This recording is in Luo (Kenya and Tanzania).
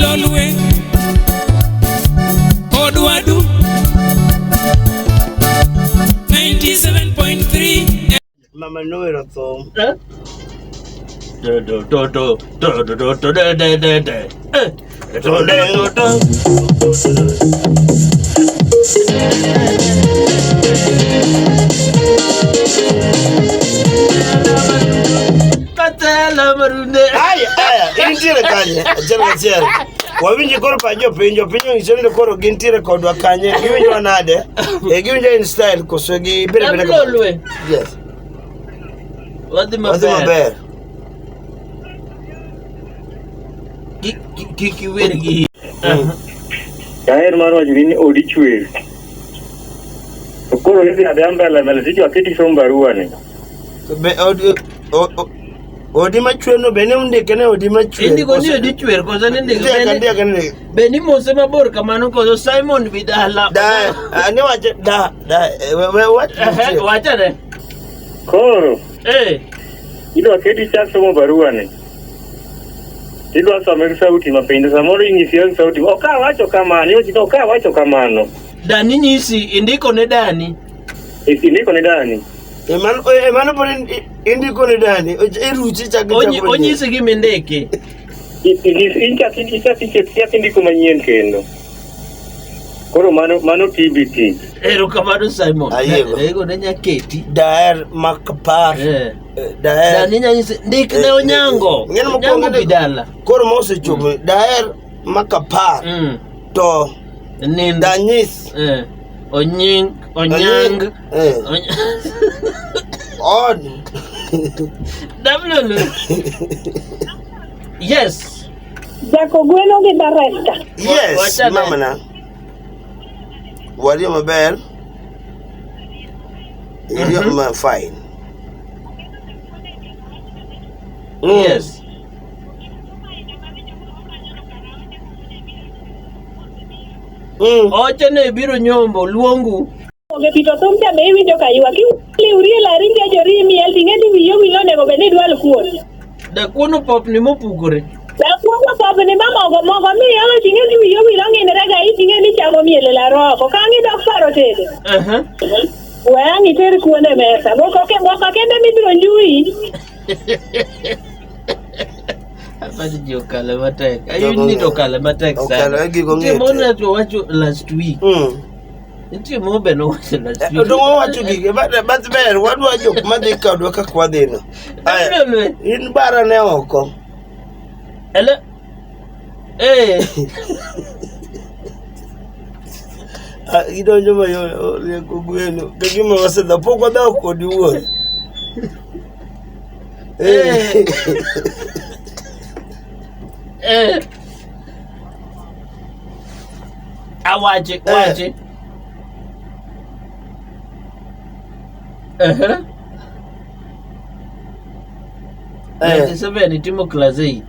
Lolwe Odwadu 97.3 Mama Noel thom. Katela marunde. Aya, intire kanye. Achel. Wawinji koro Pacho pinyo ngisoni koro gintire kodwa kanye. Giwinjo nade. Giwinjo in style koso gi bere. Lolwe. Yes. Wadi maber. Kiki wergi. Kaer marwa jini odi chwer. Koro hizi adambala mala siju akiti sombarua ni. Be odi machweno bene undike ne odi machwer. Indiko ni odi chwer kosa ndike beni mose mabor kamano koso Simon Bidala. Da ani wacha wacha ne. Koro ido akiti chak somo barua ni. Ido asome sauti mapende samoro ingisiyo sauti. Oka wacho kamano, yo chito oka wacho kamano. Dani nyisi indiko ne Dani. Indiko ne Dani. Emano por indiko ne Dani. Iruchi chak. Onyisi gi mindeke. Incha indiko manyien kendo. Koro mano TBT. Ero kamano Simon. Ego ne nyaketi. Daer makapar. Dani nyisi ndik ne onyango. Onyango Bidala. Koro mose chume. Daer makapar. To. Danyis. Onyang. On. Damlolo. Yes. Jako gweno gi Baresta. Yes, mama na. Wadi maber. Iri ma fine. Yes. Oche ne biro nyombo luongu. Oge pito tumta be winjo kaywa ki liuri la ringe jori miel tingedi wiyo wilone go bene dwal kuon. Da kuno pop ni mopugore. Da kuno pop ni mama go mogo mi yo tingedi wiyo wilonge ne rega itingedi chago miel la roko kangi dok faro tede. Wangi ter kuone mesa go koke kende mibiro njui. Apadi jo kala matek. Ayu ni to kala matek sana. Okala gigo ngete. Timona to wacho last week. Nti mo beno wacho last week. Don't wacho gige but ber wadwa jok madhi kadwa ka kwadhino. Aya. In bara ne oko. Ele. Idonjo mayo leko gweno. Kagima waseda poko da kodi wuon. Awache. 97 itimo class 8.